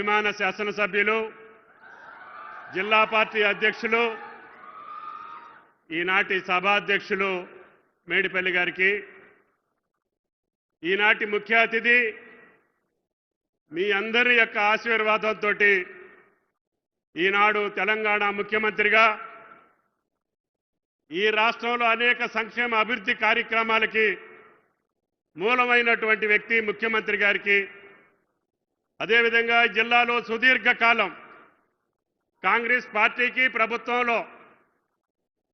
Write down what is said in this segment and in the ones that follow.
అభిమాన శాసనసభ్యులు జిల్లా పార్టీ అధ్యక్షులు ఈనాటి సభాధ్యక్షులు మేడిపల్లి గారికి, ఈనాటి ముఖ్య అతిథి మీ అందరి యొక్క ఆశీర్వాదంతో ఈనాడు తెలంగాణ ముఖ్యమంత్రిగా ఈ రాష్ట్రంలో అనేక సంక్షేమ అభివృద్ధి కార్యక్రమాలకి మూలమైనటువంటి వ్యక్తి ముఖ్యమంత్రి గారికి, అదేవిధంగా జిల్లాలో సుదీర్ఘకాలం కాంగ్రెస్ పార్టీకి ప్రభుత్వంలో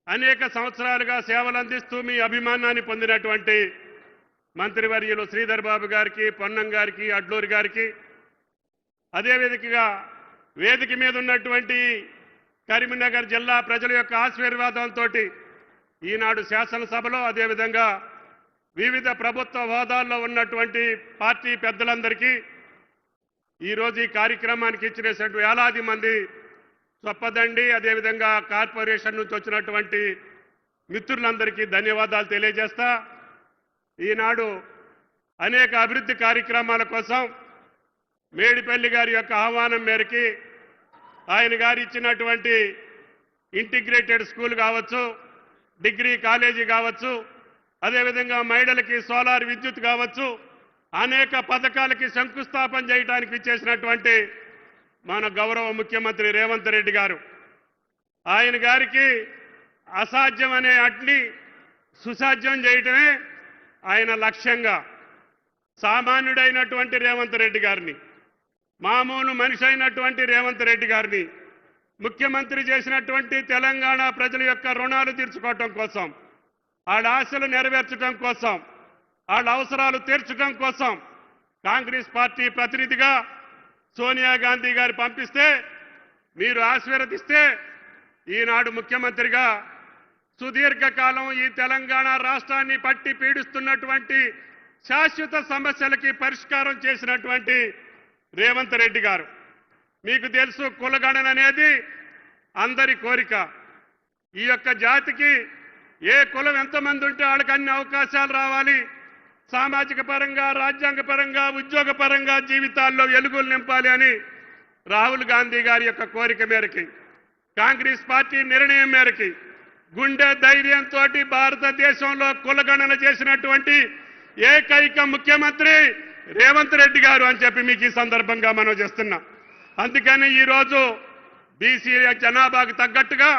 అనేక సంవత్సరాలుగా సేవలు అందిస్తూ మీ అభిమానాన్ని పొందినటువంటి మంత్రివర్యులు శ్రీధర్ బాబు గారికి, పొన్నం గారికి, అడ్లూరి గారికి, అదేవిధంగా వేదిక మీద ఉన్నటువంటి కరీంనగర్ జిల్లా ప్రజల యొక్క ఆశీర్వాదంతో ఈనాడు శాసనసభలో అదేవిధంగా వివిధ ప్రభుత్వ హోదాల్లో ఉన్నటువంటి పార్టీ పెద్దలందరికీ ఈరోజు ఈ కార్యక్రమానికి ఇచ్చినటువంటి వేలాది మంది చొప్పదండి అదేవిధంగా కార్పొరేషన్ నుంచి వచ్చినటువంటి మిత్రులందరికీ ధన్యవాదాలు తెలియజేస్తా. ఈనాడు అనేక అభివృద్ధి కార్యక్రమాల కోసం మేడిపల్లి గారి యొక్క ఆహ్వానం మేరకి ఆయన గారు ఇచ్చినటువంటి ఇంటిగ్రేటెడ్ స్కూల్ కావచ్చు, డిగ్రీ కాలేజీ కావచ్చు, అదేవిధంగా మహిళలకి సోలార్ విద్యుత్ కావచ్చు, అనేక పథకాలకి శంకుస్థాపన చేయడానికి ఇచ్చేసినటువంటి మన గౌరవ ముఖ్యమంత్రి రేవంత్ రెడ్డి గారు, ఆయన గారికి అసాధ్యం అనే అట్ని సుసాధ్యం చేయటమే ఆయన లక్ష్యంగా సామాన్యుడైనటువంటి రేవంత్ రెడ్డి గారిని, మామూలు మనిషి అయినటువంటి రేవంత్ రెడ్డి గారిని ముఖ్యమంత్రి చేసినటువంటి తెలంగాణ ప్రజల యొక్క రుణాలు తీర్చుకోవటం కోసం, వాళ్ళ ఆశలు నెరవేర్చడం కోసం, వాళ్ళ అవసరాలు తీర్చడం కోసం కాంగ్రెస్ పార్టీ ప్రతినిధిగా సోనియా గాంధీ గారు పంపిస్తే మీరు ఆశీర్వదిస్తే ఈనాడు ముఖ్యమంత్రిగా సుదీర్ఘకాలం ఈ తెలంగాణ రాష్ట్రాన్ని పట్టి పీడిస్తున్నటువంటి శాశ్వత సమస్యలకి పరిష్కారం చేసినటువంటి రేవంత్ రెడ్డి గారు. మీకు తెలుసు, కులగణన అనేది అందరి కోరిక. ఈ యొక్క జాతికి ఏ కులం ఎంతమంది ఉంటే వాళ్ళకి అన్ని అవకాశాలు రావాలి, సామాజిక పరంగా, రాజ్యాంగ పరంగా, ఉద్యోగ పరంగా జీవితాల్లో వెలుగులు నింపాలి అని రాహుల్ గాంధీ గారి యొక్క కోరిక మేరకి, కాంగ్రెస్ పార్టీ నిర్ణయం మేరకి గుండె ధైర్యంతో భారతదేశంలో కులగణన చేసినటువంటి ఏకైక ముఖ్యమంత్రి రేవంత్ రెడ్డి గారు అని చెప్పి మీకు ఈ సందర్భంగా మనం చేస్తున్నాం. అందుకని ఈరోజు బీసీ జనాభాకు తగ్గట్టుగా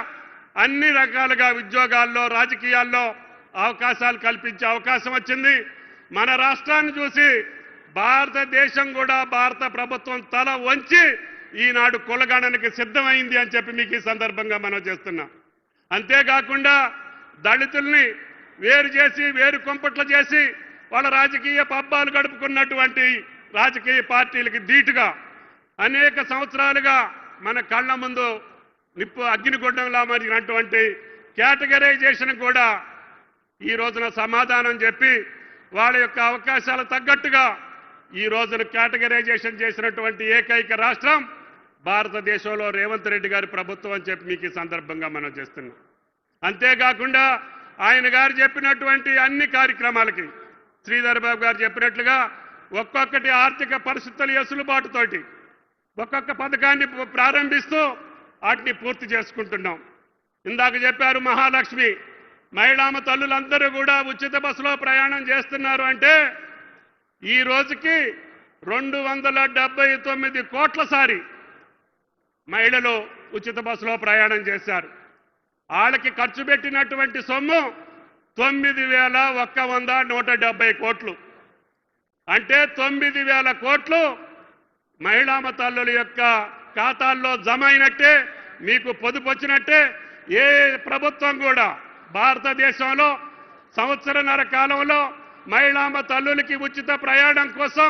అన్ని రకాలుగా ఉద్యోగాల్లో, రాజకీయాల్లో అవకాశాలు కల్పించే అవకాశం వచ్చింది. మన రాష్ట్రాన్ని చూసి భారతదేశం కూడా, భారత ప్రభుత్వం తల వంచి ఈనాడు కులగణనకి సిద్ధమైంది అని చెప్పి మీకు ఈ సందర్భంగా మనం చేస్తున్నాం. అంతేకాకుండా దళితుల్ని వేరు చేసి, వేరు కొంపట్లు చేసి వాళ్ళ రాజకీయ పబ్బాలు గడుపుకున్నటువంటి రాజకీయ పార్టీలకి ధీటుగా అనేక సంవత్సరాలుగా మన కళ్ళ ముందు నిప్పు అగ్నిగుండంలా మరిగినటువంటి కేటగరైజేషన్ కూడా ఈ రోజున సమాధానం చెప్పి వాళ్ళ యొక్క అవకాశాలు తగ్గట్టుగా ఈ రోజున కేటగరైజేషన్ చేసినటువంటి ఏకైక రాష్ట్రం భారతదేశంలో రేవంత్ రెడ్డి గారి ప్రభుత్వం అని చెప్పి మీకు ఈ సందర్భంగా మనం చేస్తున్నాం. అంతేకాకుండా ఆయన గారు చెప్పినటువంటి అన్ని కార్యక్రమాలకి శ్రీధర్ బాబు గారు చెప్పినట్లుగా ఒక్కొక్కటి ఆర్థిక పరిస్థితుల వెసులుబాటుతోటి ఒక్కొక్క పథకాన్ని ప్రారంభిస్తూ వాటిని పూర్తి చేసుకుంటున్నాం. ఇందాక చెప్పారు మహాలక్ష్మి, మహిళామ తల్లులందరూ కూడా ఉచిత బస్సులో ప్రయాణం చేస్తున్నారు అంటే ఈ రోజుకి 279 కోట్ల సారి మహిళలు ఉచిత బస్సులో ప్రయాణం చేశారు. వాళ్ళకి ఖర్చు పెట్టినటువంటి సొమ్ము 9,170 కోట్లు. అంటే 9,000 కోట్లు మహిళామ తల్లుల యొక్క ఖాతాల్లో జమ అయినట్టే, మీకు పొదుపు వచ్చినట్టే. ఏ ప్రభుత్వం కూడా భారతదేశంలో సంవత్సరన్నర కాలంలో మహిళామ తల్లులకి ఉచిత ప్రయాణం కోసం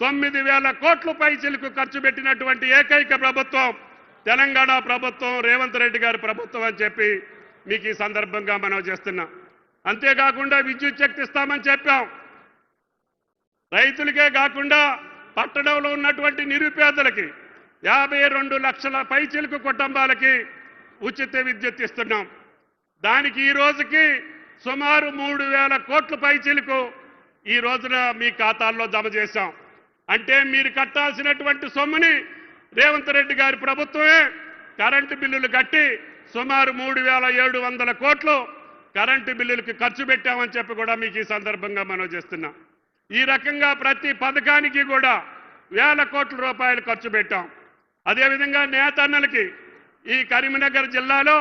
9,000 కోట్ల పైసలకు ఖర్చు పెట్టినటువంటి ఏకైక ప్రభుత్వం తెలంగాణ ప్రభుత్వం, రేవంత్ రెడ్డి గారి ప్రభుత్వం అని చెప్పి మీకు ఈ సందర్భంగా మనం చేస్తున్నాం. అంతేకాకుండా విద్యుత్ శక్తి ఇస్తామని చెప్పాం. రైతులకే కాకుండా పట్టణంలో ఉన్నటువంటి నిరుపేదలకి 52 లక్షల పైచిలకు కుటుంబాలకి ఉచిత విద్యుత్ ఇస్తున్నాం. దానికి ఈ రోజుకి సుమారు 3,000 కోట్ల పైచిలకు ఈ రోజున మీ ఖాతాల్లో జమ చేశాం. అంటే మీరు కట్టాల్సినటువంటి సొమ్ముని రేవంత్ రెడ్డి గారి ప్రభుత్వమే కరెంటు బిల్లులు కట్టి సుమారు 3,700 కోట్లు కరెంటు బిల్లులకి ఖర్చు పెట్టామని చెప్పి కూడా మీకు ఈ సందర్భంగా మనవి చేస్తున్నాం. ఈ రకంగా ప్రతి పథకానికి కూడా వేల కోట్ల రూపాయలు ఖర్చు పెట్టాం. అదేవిధంగా నేతన్నలకి ఈ కరీంనగర్ జిల్లాలో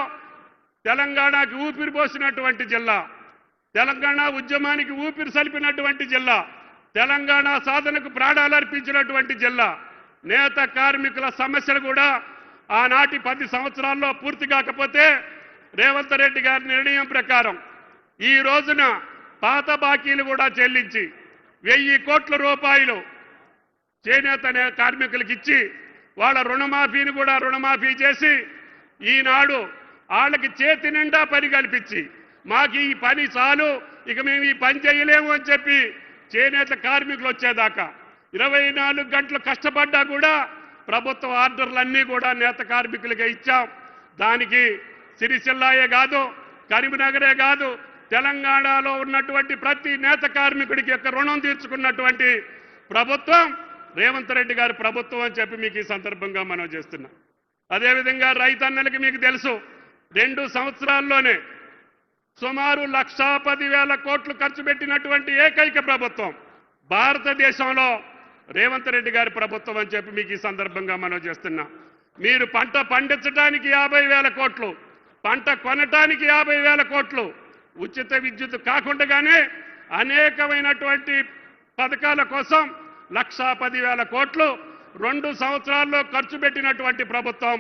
తెలంగాణకి ఊపిరి పోసినటువంటి జిల్లా, తెలంగాణ ఉద్యమానికి ఊపిరి సలిపినటువంటి జిల్లా, తెలంగాణ సాధనకు ప్రాణాలు అర్పించినటువంటి జిల్లా, నేత కార్మికుల సమస్యలు కూడా ఆనాటి 10 సంవత్సరాల్లో పూర్తి కాకపోతే రేవంత్ రెడ్డి గారి నిర్ణయం ప్రకారం ఈ రోజున పాత బాకీలు కూడా చెల్లించి 1000 కోట్ల రూపాయలు చేనేత కార్మికులకు ఇచ్చి వాళ్ళ రుణమాఫీని కూడా రుణమాఫీ చేసి ఈనాడు వాళ్ళకి చేతి నిండా పని కల్పించి మాకు ఈ పని చాలు, ఇక మేము ఈ పని చేయలేము అని చెప్పి చేనేత కార్మికులు వచ్చేదాకా 24 గంటలు కష్టపడ్డా కూడా ప్రభుత్వ ఆర్డర్లన్నీ కూడా నేత కార్మికులకే ఇచ్చాం. దానికి సిరిసిల్లాయే కాదు, కరీంనగరే కాదు, తెలంగాణలో ఉన్నటువంటి ప్రతి నేత కార్మికుడికి యొక్క రుణం తీర్చుకున్నటువంటి ప్రభుత్వం రేవంత్ రెడ్డి గారి ప్రభుత్వం అని చెప్పి మీకు ఈ సందర్భంగా మనం చేస్తున్నాం. అదేవిధంగా రైతన్నలకి మీకు తెలుసు 2 సంవత్సరాల్లోనే సుమారు 1,10,000 కోట్లు ఖర్చు పెట్టినటువంటి ఏకైక ప్రభుత్వం భారతదేశంలో రేవంత్ రెడ్డి గారి ప్రభుత్వం అని చెప్పి మీకు ఈ సందర్భంగా మనం చేస్తున్నాం. మీరు పంట పండించడానికి 50,000 కోట్లు, పంట కొనటానికి 50,000 కోట్లు, ఉచిత విద్యుత్ కాకుండానే అనేకమైనటువంటి పథకాల కోసం 1,10,000 కోట్లు 2 సంవత్సరాల్లో ఖర్చు పెట్టినటువంటి ప్రభుత్వం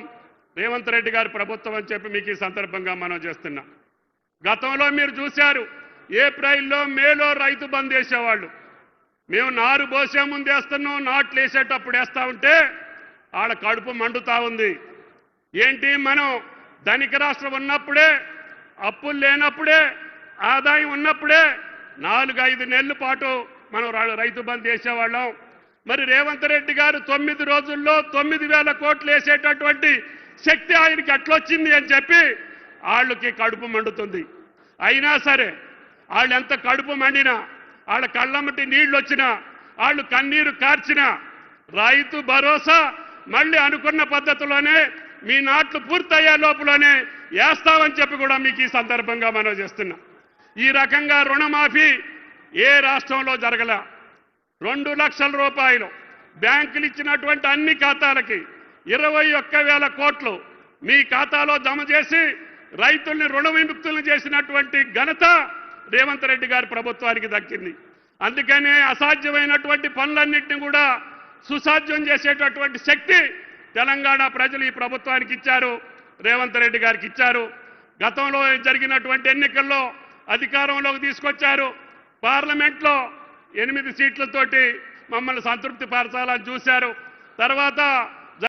రేవంత్ రెడ్డి గారి ప్రభుత్వం అని చెప్పి మీకు ఈ సందర్భంగా మనం చేస్తున్నాం. గతంలో మీరు చూశారు, ఏప్రిల్లో మేలో రైతు బంద్ వేసేవాళ్ళు. మేము నారు పోసే ముందు వేస్తున్నాం, నాట్లు వేసేటప్పుడు వేస్తా ఉంటే వాళ్ళ కడుపు మండుతా ఉంది. ఏంటి, మనం ధనిక రాష్ట్రం ఉన్నప్పుడే, అప్పులు లేనప్పుడే, ఆదాయం ఉన్నప్పుడే 4-5 నెలల పాటు మనం రైతు బంద్ వేసేవాళ్ళం. మరి రేవంత్ రెడ్డి గారు 9 రోజుల్లో 9,000 కోట్లు వేసేటటువంటి శక్తి ఆయనకి ఎట్లొచ్చింది అని చెప్పి వాళ్ళకి కడుపు మండుతుంది. అయినా సరే వాళ్ళు ఎంత కడుపు మండినా, వాళ్ళ కళ్ళమ్మటి నీళ్లు వచ్చినా, వాళ్ళు కన్నీరు కార్చినా రైతు భరోసా మళ్ళీ అనుకున్న పద్ధతిలోనే మీ నాట్లు పూర్తయ్యే లోపలనే వేస్తామని చెప్పి కూడా మీకు ఈ సందర్భంగా మనం చేస్తున్నాం. ఈ రకంగా రుణమాఫీ ఏ రాష్ట్రంలో జరగల. 2 లక్షల రూపాయలు బ్యాంకులు ఇచ్చినటువంటి అన్ని ఖాతాలకి 21,000 కోట్లు మీ ఖాతాలో జమ చేసి రైతుల్ని రుణ విముక్తులను చేసినటువంటి ఘనత రేవంత్ రెడ్డి గారి ప్రభుత్వానికి దక్కింది. అందుకనే అసాధ్యమైనటువంటి పనులన్నింటినీ కూడా సుసాధ్యం చేసేటటువంటి శక్తి తెలంగాణ ప్రజలు ఈ ప్రభుత్వానికి ఇచ్చారు, రేవంత్ రెడ్డి గారికి ఇచ్చారు. గతంలో జరిగినటువంటి ఎన్నికల్లో అధికారంలోకి తీసుకొచ్చారు. పార్లమెంట్లో 8 సీట్లతోటి మమ్మల్ని సంతృప్తి పరచాలని చూశారు. తర్వాత